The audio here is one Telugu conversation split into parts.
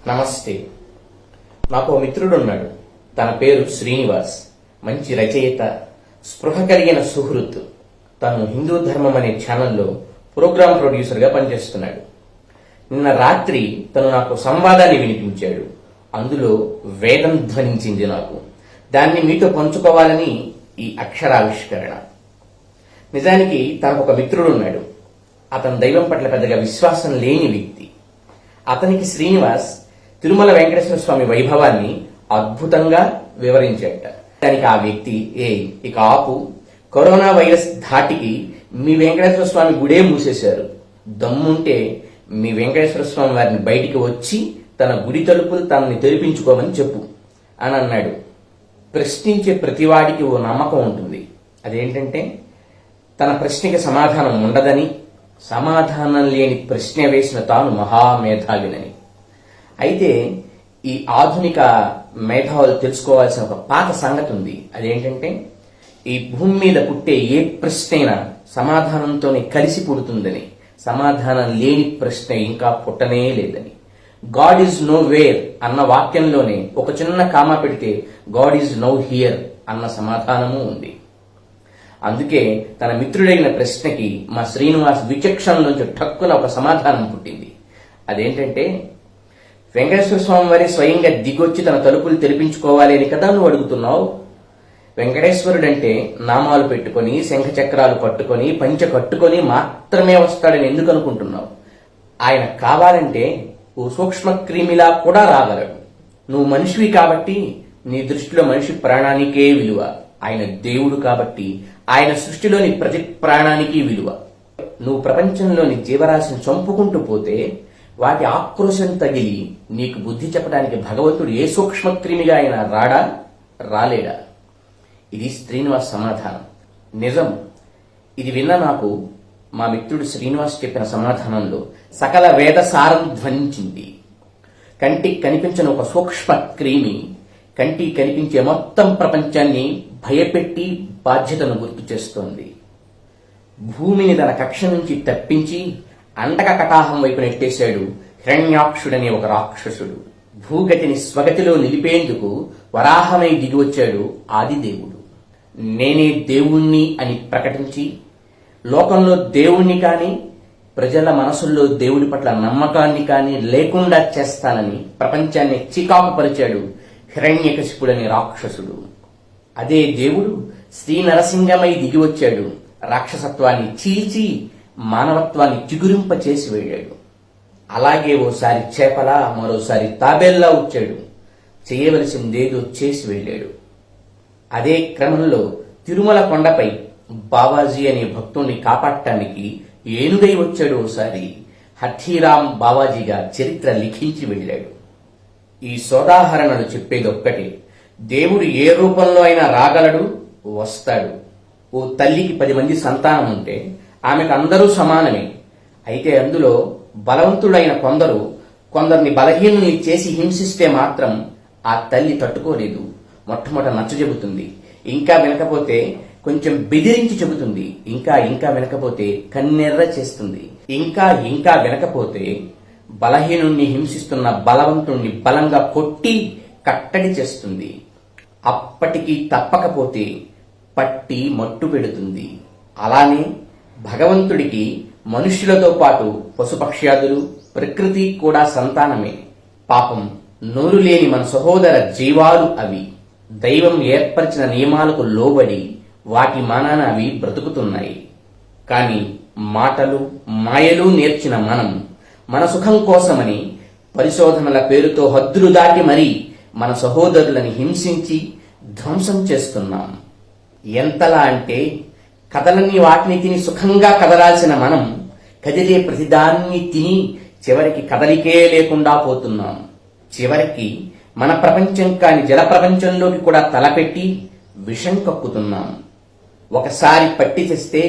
నమస్తే. నాకు ఓ మిత్రుడున్నాడు. తన పేరు శ్రీనివాస్. మంచి రచయిత, స్పృహ కలిగిన సుహృత్. తను హిందూ ధర్మం అనే ఛానల్లో ప్రోగ్రామ్ ప్రొడ్యూసర్గా పనిచేస్తున్నాడు. నిన్న రాత్రి తను నాకు సంవాదాన్ని వినిపించాడు. అందులో వేదం ధ్వనించింది నాకు. దాన్ని మీతో పంచుకోవాలని ఈ అక్షరావిష్కరణ. నిజానికి తనకు ఒక మిత్రుడున్నాడు. అతను దైవం పట్ల పెద్దగా విశ్వాసం లేని వ్యక్తి. అతనికి శ్రీనివాస్ తిరుమల వెంకటేశ్వర స్వామి వైభవాన్ని అద్భుతంగా వివరించాట. దానికి ఆ వ్యక్తి, ఇక ఆపు, కరోనా వైరస్ ధాటికి మీ వెంకటేశ్వర స్వామి గుడే మూసేశారు, దమ్ముంటే మీ వెంకటేశ్వర స్వామి వారిని బయటికి వచ్చి తన గుడి తలుపులు తనని తెరిపించుకోమని చెప్పు అని అన్నాడు. ప్రశ్నించే ప్రతివాడికి ఓ నమ్మకం ఉంటుంది. అదేంటంటే తన ప్రశ్నకి సమాధానం ఉండదని, సమాధానం లేని ప్రశ్న వేసిన తాను మహామేధావినని. అయితే ఈ ఆధునిక మేధావులు తెలుసుకోవాల్సిన ఒక పాత సంగతి ఉంది. అదేంటంటే ఈ భూమి మీద పుట్టే ఏ ప్రశ్నైనా సమాధానంతోనే కలిసి పుడుతుందని, సమాధానం లేని ప్రశ్న ఇంకా పుట్టనే లేదని. గాడ్ ఈజ్ నో వేర్ అన్న వాక్యంలోనే ఒక చిన్న కామా పెడితే గాడ్ ఈజ్ నో హియర్ అన్న సమాధానము ఉంది. అందుకే తన మిత్రుడైన ప్రశ్నకి మా శ్రీనివాస్ విచక్షణ నుంచి ఠక్కున ఒక సమాధానం పుట్టింది. అదేంటంటే, వెంకటేశ్వర స్వామి వారి స్వయంగా దిగొచ్చి తన తలుపులు తెరిపించుకోవాలి అని కదా నువ్వు అడుగుతున్నావు. వెంకటేశ్వరుడంటే నామాలు పెట్టుకొని, శంఖ చక్రాలు పట్టుకొని, పంచ కట్టుకొని మాత్రమే వస్తాడని ఎందుకు అనుకుంటున్నావు? ఆయన కావాలంటే ఓ సూక్ష్మ క్రిమిలా కూడా రాగలడు. నువ్వు మనిషివి కాబట్టి నీ దృష్టిలో మనిషి ప్రాణానికే విలువ. ఆయన దేవుడు కాబట్టి ఆయన సృష్టిలోని ప్రతి ప్రాణానికి విలువ. నువ్వు ప్రపంచంలోని జీవరాశిని చంపుకుంటూ పోతే వాటి ఆక్రోశం తగిలి నీకు బుద్ధి చెప్పడానికి భగవంతుడు ఏ సూక్ష్మ క్రిమిగా అయినా రాడా, రాలేడా? ఇది శ్రీనివాస్ సమాధానం. నిజం. ఇది విన్న నాకు మా మిత్రుడు శ్రీనివాస్ చెప్పిన సమాధానంలో సకల వేద సారం ధ్వనించింది. కంటికి కనిపించిన ఒక సూక్ష్మ క్రిమి కంటికి కనిపించే మొత్తం ప్రపంచాన్ని భయపెట్టి బాధ్యతను గుర్తు చేస్తోంది. భూమిని తన కక్ష నుంచి తప్పించి అండక కటాహం వైపు నెట్టేశాడు హిరణ్యాక్షుడనే ఒక రాక్షసుడు. భూగతిని స్వగతిలో నిలిపేందుకు వరాహమై దిగివచ్చాడు ఆదిదేవుడు. నేనే దేవుణ్ణి అని ప్రకటించి లోకంలో దేవుణ్ణి కాని, ప్రజల మనసుల్లో దేవుడి పట్ల నమ్మకాన్ని కాని లేకుండా చేస్తానని ప్రపంచాన్ని చికాకు పరిచాడు హిరణ్యకశిపుడనే రాక్షసుడు. అదే దేవుడు శ్రీ నరసింహమై దిగివచ్చాడు. రాక్షసత్వాన్ని చీల్చి మానవత్వాన్ని చిగురింప చేసి వెళ్ళాడు. అలాగే ఓసారి చేపలా, మరోసారి తాబేల్లా వచ్చాడు. చేయవలసిందేదో చేసి వెళ్ళాడు. అదే క్రమంలో తిరుమల కొండపై బావాజీ అనే భక్తుణ్ణి కాపాడటానికి ఏనుగై వచ్చాడు. ఓసారి హఠీరామ్ బావాజీగా చరిత్ర లిఖించి వెళ్ళాడు. ఈ సోదాహరణలు చెప్పేదొక్కటే, దేవుడు ఏ రూపంలో అయినా రాగలడు, వస్తాడు. ఓ తల్లికి 10 మంది సంతానం ఉంటే ఆమెకు అందరూ సమానమే. అయితే అందులో బలవంతుడైన కొందరిని బలహీనుల్ని చేసి హింసిస్తే మాత్రం ఆ తల్లి తట్టుకోలేదు. మొట్టమొదట నచ్చజెబుతుంది, ఇంకా వినకపోతే కొంచెం బెదిరించి చెబుతుంది, ఇంకా వినకపోతే కన్నెర్ర చేస్తుంది, ఇంకా వినకపోతే బలహీనుణ్ణి హింసిస్తున్న బలవంతుణ్ణి బలంగా కొట్టి కట్టడి చేస్తుంది. అప్పటికి తప్పకపోతే పట్టి మట్టు పెడుతుంది. అలానే భగవంతుడికి మనుష్యులతో పాటు పశుపక్ష్యాదులు, ప్రకృతి కూడా సంతానమే. పాపం నోరు లేని మన సహోదర జీవాలు అవి. దైవం ఏర్పరిచిన నియమాలకు లోబడి వాటి మానాన అవి బ్రతుకుతున్నాయి. కాని మాటలు, మాయలు నేర్చిన మనం మన సుఖం కోసమని పరిశోధనల పేరుతో హద్దులు దాటి మరీ మన సహోదరులని హింసించి ధ్వంసం చేస్తున్నాం. ఎంతలా అంటే కదలని వాటిని తిని సుఖంగా కదలాల్సిన మనం కదిలే ప్రతిదాన్ని తిని చివరికి కదలికే లేకుండా పోతున్నాం. చివరికి మన ప్రపంచం కాని జల ప్రపంచంలోకి కూడా తలపెట్టి విషం కక్కుతున్నాం. ఒకసారి పట్టి తెస్తే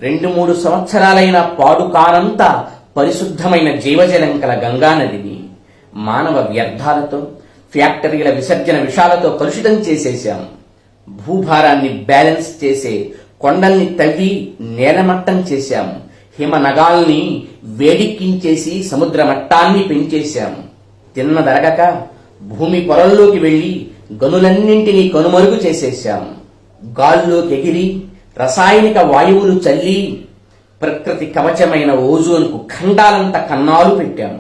2-3 సంవత్సరాలైన పాడు కానంత పరిశుద్ధమైన జీవజలం కల గంగానదిని మానవ వ్యర్థాలతో, ఫ్యాక్టరీల విసర్జన విషాలతో కలుషితం చేసేశాం. భూభారాన్ని బ్యాలెన్స్ చేసే కొండల్ని తవ్వి నేలమట్టం చేశాం. హిమ నగాల్ని వేడెక్కించేసి సముద్ర మట్టాన్ని పెంచేశాం. తిన్నదరగక భూమి పొరల్లోకి వెళ్లి గనులన్నింటినీ కనుమరుగు చేసేశాం. గాల్లోకి ఎగిరి రసాయనిక వాయువులు చల్లి ప్రకృతి కవచమైన ఓజోన్కు ఖండాలంత కన్నాలు పెట్టాం.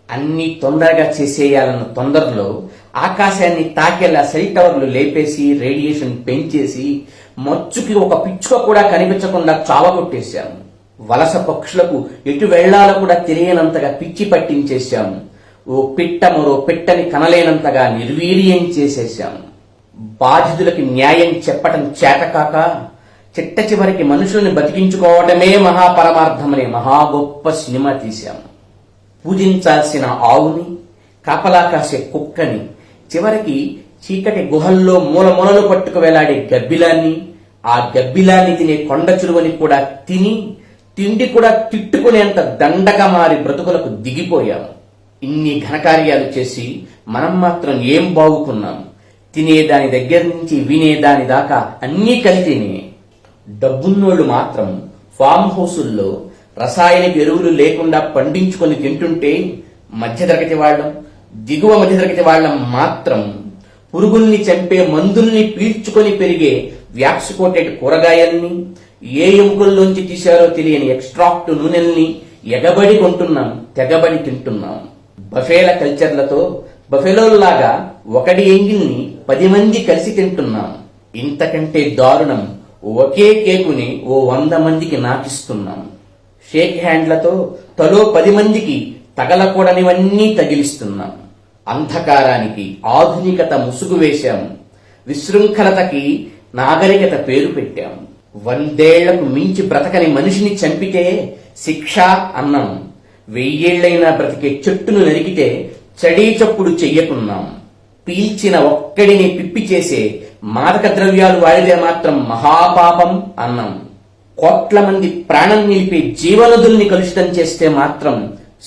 అన్ని తొందరగా చేసేయాలన్న తొందరలో ఆకాశాన్ని తాకేలా సెల్ టవర్లు లేపేసి రేడియేషన్ పెంచేసి మచ్చుకి ఒక పిచ్చుక కూడా కనిపించకుండా చావగొట్టేశాం. వలస పక్షులకు ఎటు వెళ్లాలో కూడా తెలియనంతగా పిచ్చి పట్టించేశాం. ఓ పిట్ట మరో పిట్టని కనలేనంతగా నిర్వీర్యం చేసేశాం. బాధితులకి న్యాయం చెప్పటం చేతకాక చిట్ట చివరికి మనుషుల్ని బతికించుకోవటమే మహాపరమార్థమనే మహా గొప్ప సినిమా తీశాం. పూజించాల్సిన ఆవుని, కాపలా కాసే కుక్కని, చివరికి చీకటి గుహల్లో మూలమూలలు పట్టుకు వేలాడే గబ్బిలాన్ని, ఆ గబ్బిలాన్ని తినే కొండ చిలువని కూడా తిని తిండి కూడా తిట్టుకునేంత దండగా మారి బ్రతుకులకు దిగిపోయాం. ఇన్ని ఘనకార్యాలు చేసి మనం మాత్రం ఏం బాగుకున్నాం? తినేదాని దగ్గర నుంచి వినేదాని దాకా అన్నీ కలితేనే. డబ్బున్నోళ్లు మాత్రం ఫామ్ హౌసుల్లో రసాయనిక ఎరువులు లేకుండా పండించుకొని తింటుంటే మధ్యతరగతి వాళ్ళం, దిగువ మధ్యతరగతి వాళ్ళం మాత్రం పురుగుల్ని చంపే మందుల్ని పీల్చుకొని పెరిగే వ్యాక్స్ కోటెడ్ కూరగాయల్ని, ఏ ఎముకల్లోంచి తీశారో తెలియని ఎక్స్ట్రాక్ట్ నూనెల్ని ఎగబడి కొంటున్నాం, తెగబడి తింటున్నాం. బఫేల కల్చర్లతో బఫెలోల్లాగా ఒకటి ఎంగిల్ని 10 మంది కలిసి తింటున్నాం. ఇంతకంటే దారుణం ఒకే కేకుని ఓ 100 మందికి నాకిస్తున్నాం. షేక్ హ్యాండ్లతో తలో 10 మందికి తగలకూడనివన్నీ తగిలిస్తున్నాం. అంధకారానికి ఆధునికత ముసుగు వేశాం. విశృంఖలతకి నాగరికత పేరు పెట్టాం. 100 ఏళ్లకు మించి బ్రతకని మనిషిని చంపితే శిక్ష అన్నాం. 1000 ఏళ్లైనా బ్రతికే చెట్టును నరికితే చడీ చప్పుడు చెయ్యకున్నాం. పీల్చిన ఒక్కడిని పిప్పి చేసే మాదక ద్రవ్యాలు వాడితే మాత్రం మహాపాపం అన్నాం. కోట్ల మంది ప్రాణం నిలిపే జీవనదుల్ని కలుషితం చేస్తే మాత్రం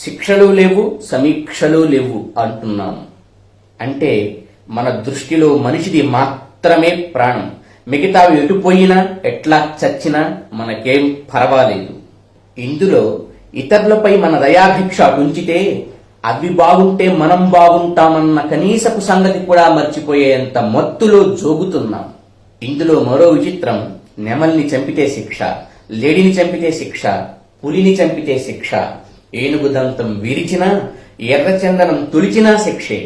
శిక్షలు లేవు, సమీక్షలు లేవు అంటున్నాం. అంటే మన దృష్టిలో మనిషిది మాత్రమే ప్రాణం. మిగతావి ఎటుపోయినా ఎట్లా చచ్చినా మనకేం పర్వాలేదు. ఇందులో ఇతరులపై మన దయాభిక్ష ఉంచితే అవి బాగుంటే మనం బాగుంటామన్న కనీసపు సంగతి కూడా మర్చిపోయేంత మత్తులో జోగుతున్నాం. ఇందులో మరో విచిత్రం, నెమల్ని చంపితే శిక్ష, లేడిని చంపితే శిక్ష, పులిని చంపితే శిక్ష, ఏనుగు దంతం విరిచినా ఎర్రచందనం తులిచినా శిక్షే.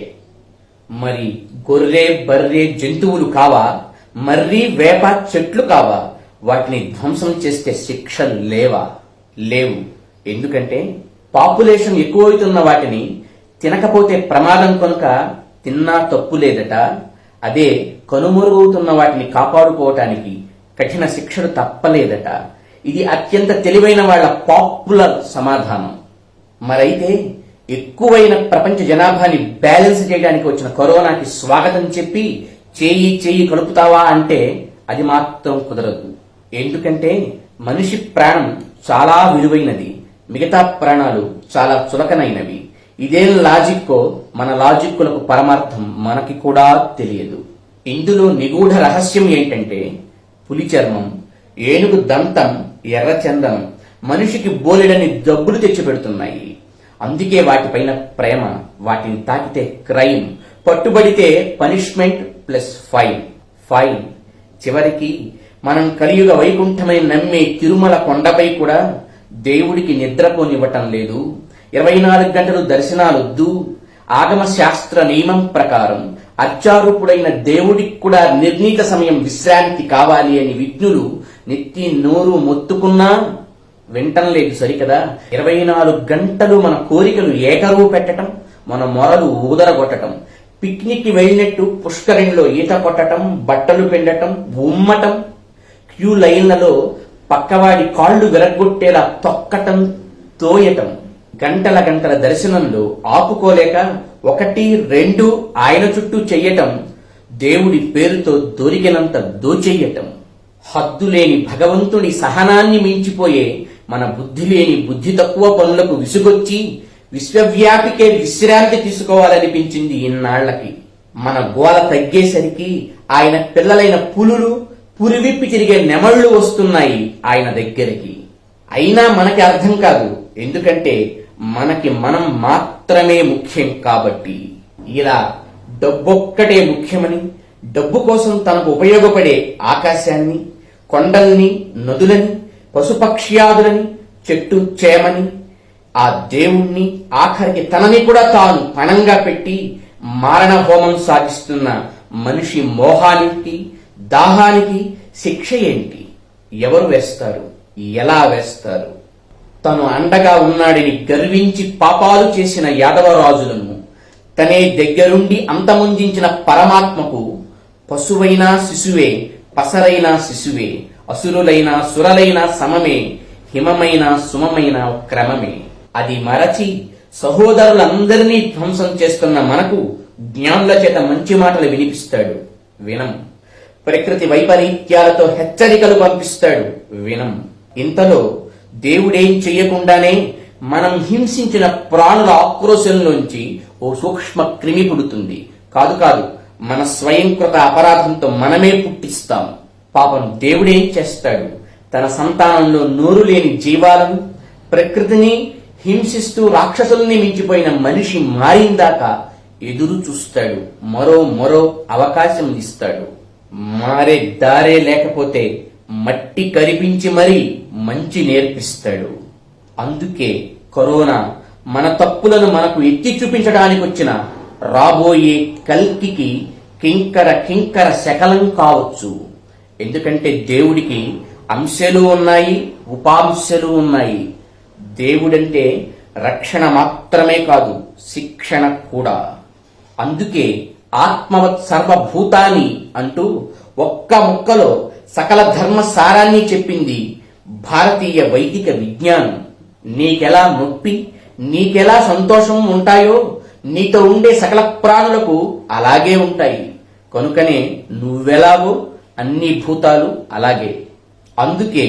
మరి గొర్రె బర్రె జంతువులు కావా? మర్రి వేప చెట్లు కావా? వాటిని ధ్వంసం చేస్తే శిక్షలు లేవా? లేవు. ఎందుకంటే పాపులేషన్ ఎక్కువవుతున్న వాటిని తినకపోతే ప్రమాదం కనుక తిన్నా తప్పు లేదట. అదే కనుమరుగవుతున్న వాటిని కాపాడుకోవటానికి కఠిన శిక్షలు తప్పలేదట. ఇది అత్యంత తెలివైన వాళ్ల పాపులర్ సమాధానం. మరైతే ఎక్కువైన ప్రపంచ జనాభాని బ్యాలెన్స్ చేయడానికి వచ్చిన కరోనాకి స్వాగతం చెప్పి చేయి కలుపుతావా అంటే అది మాత్రం కుదరదు. ఎందుకంటే మనిషి ప్రాణం చాలా విలువైనది, మిగతా ప్రాణాలు చాలా చులకనైనవి. ఇదేం లాజిక్కో మన లాజిక్కులకు పరమార్థం మనకి కూడా తెలియదు. ఇందులో నిగూఢ రహస్యం ఏంటంటే పులి చర్మం, ఏనుగు దంతం, ఎర్రచందనం మనిషికి బోలెడని జబ్బులు తెచ్చిపెడుతున్నాయి. అందుకే వాటిపైన ప్రేమ. వాటిని తాకితే క్రైమ్, పట్టుబడితే పనిష్మెంట్ ప్లస్ ఫైన్. చివరికి మనం కలియుగ వైకుంఠమని నమ్మే తిరుమల కొండపై కూడా దేవుడికి నిద్రపోనివ్వటం లేదు. 24 గంటలు దర్శనాలొద్దు. ఆగమ శాస్త్ర నియమం ప్రకారం అర్చారూపుడైన దేవుడికి కూడా నిర్ణీత సమయం విశ్రాంతి కావాలి అని విజ్ఞులు నెత్తి నోరు మొత్తుకున్నా వింటం లేదు సరికదా. 24 గంటలు మన కోరికలు ఏకరువు పెట్టడం, మన మొరలు ఊదరగొట్టడం, పిక్నిక్ వెళ్ళినట్టు పుష్కరిణిలో ఈత కొట్టడం, బట్టలు పిండటం, ఉమ్మటం, క్యూ లైన్లలో పక్కవాడి కాళ్లు విరగ్గొట్టేలా తొక్కటం, తోయటం, గంటల గంటల దర్శనంలో ఆపుకోలేక 1, 2 ఆయన చుట్టూ చెయ్యటం, దేవుడి పేరుతో దొరికినంత దోచెయ్యటం. హద్దులేని భగవంతుని సహనాన్ని మించిపోయే మన బుద్ధి లేని బుద్ధి తక్కువ పనులకు విసుగొచ్చి విశ్వవ్యాపికే విశ్రాంతి తీసుకోవాలనిపించింది ఇన్నాళ్లకి. మన గోల తగ్గేసరికి ఆయన పిల్లలైన పులులు, పురివిప్పి తిరిగే నెమళ్లు వస్తున్నాయి ఆయన దగ్గరికి. అయినా మనకి అర్థం కాదు ఎందుకంటే మనకి మనం మాత్రమే ముఖ్యం కాబట్టి. ఇలా డబ్బొక్కటే ముఖ్యమని, డబ్బు కోసం తనకు ఉపయోగపడే ఆకాశాన్ని, కొండల్ని, నదులని, పశుపక్ష్యాదులని, చెట్టు చేమని, ఆ దేవుణ్ణి, ఆఖరికి తనని కూడా తాను పణంగా పెట్టి మారణ హోమం సాగిస్తున్న మనిషి మోహానికి, దాహానికి శిక్ష ఏంటి? ఎవరు వేస్తారు? ఎలా వేస్తారు? తను అండగా ఉన్నాడని గర్వించి పాపాలు చేసిన యాదవరాజులను తనే దగ్గరుండి అంతమొందించిన పరమాత్మకు పశువైనా శిశువే, పసరైనా శిశువే, అసురులైనా సురలైనా సమమే, హిమమైన సుమమైన క్రమమే. అది మరచి సహోదరులందరినీ ధ్వంసం చేస్తున్న మనకు జ్ఞానుల చేత మంచి మాటలు వినిపిస్తాడు, వినం. ప్రకృతి వైపరీత్యాలతో హెచ్చరికలు పంపిస్తాడు, వినం. ఇంతలో దేవుడేం చెయ్యకుండానే మనం హింసించిన ప్రాణుల ఆక్రోశంలోంచి ఓ సూక్ష్మ క్రిమి పుడుతుంది. కాదు కాదు, మన స్వయంకృత అపరాధంతో మనమే పుట్టిస్తాం. పాపం దేవుడేం చేస్తాడు? తన సంతానంలో నోరు లేని జీవాలను, ప్రకృతిని హింసిస్తూ రాక్షసుల్ని మించిపోయిన మనిషి మారిందాకా ఎదురు చూస్తాడు. మరో అవకాశం ఇస్తాడు. మారే దారే లేకపోతే మట్టి కరిపించి మరీ మంచి నేర్పిస్తాడు. అందుకే కరోనా మన తప్పులను మనకు ఎత్తి చూపించడానికి వచ్చిన రాబోయే కల్కికి కింకర శకలం కావచ్చు. ఎందుకంటే దేవుడికి అంశాలు ఉన్నాయి, ఉపాంశాలు ఉన్నాయి. దేవుడంటే రక్షణ మాత్రమే కాదు, శిక్షణ కూడా. అందుకే ఆత్మవత్ సర్వభూతాన్ని అంటూ ఒక్క ముక్కలో సకల ధర్మ సారాన్ని చెప్పింది భారతీయ వైదిక విజ్ఞానం. నీకెలా నొప్పి, నీకెలా సంతోషం ఉంటాయో నీతో ఉండే సకల ప్రాణులకు అలాగే ఉంటాయి. కనుకనే నువ్వెలాగో అన్ని భూతాలు అలాగే. అందుకే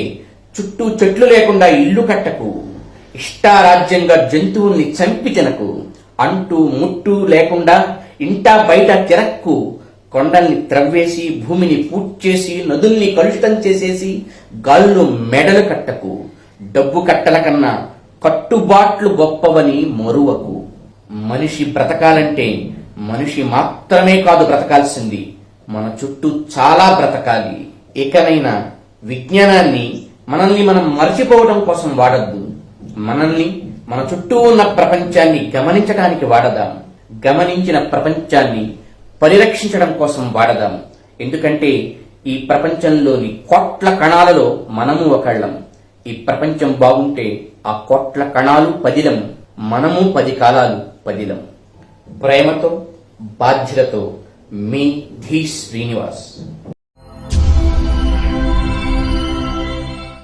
చుట్టూ చెట్లు లేకుండా ఇల్లు కట్టకు, ఇష్టారాజ్యంగా జంతువుల్ని చంపి తినకు, అంటూ ముట్టు లేకుండా ఇంటా బయట తిరక్కు, కొండల్ని త్రవ్వేసి భూమిని పూడ్చేసి నదుల్ని కలుషితం చేసేసి గాల్లో మెడలు కట్టకు. డబ్బు కట్టల కన్నా కట్టుబాట్లు గొప్పవని మరువకు. మనిషి బ్రతకాలంటే మనిషి మాత్రమే కాదు బ్రతకాల్సింది, మన చుట్టూ చాలా బ్రతకాలి. ఇకనైనా విజ్ఞానాన్ని మనల్ని మనం మర్చిపోవడం కోసం వాడద్దు. మనల్ని, మన చుట్టూ ఉన్న ప్రపంచాన్ని గమనించడానికి వాడదాం. గమనించిన ప్రపంచాన్ని పరిరక్షించడం కోసం వాడదాం. ఎందుకంటే ఈ ప్రపంచంలోని కోట్ల కణాలలో మనము ఒకళ్ళం. ఈ ప్రపంచం బాగుంటే ఆ కోట్ల కణాలు పదిలం, మనము 10 కాలాలు పదిలం. ప్రేమతో, బాధ్యతతో మీ ధీ శ్రీనివాస్.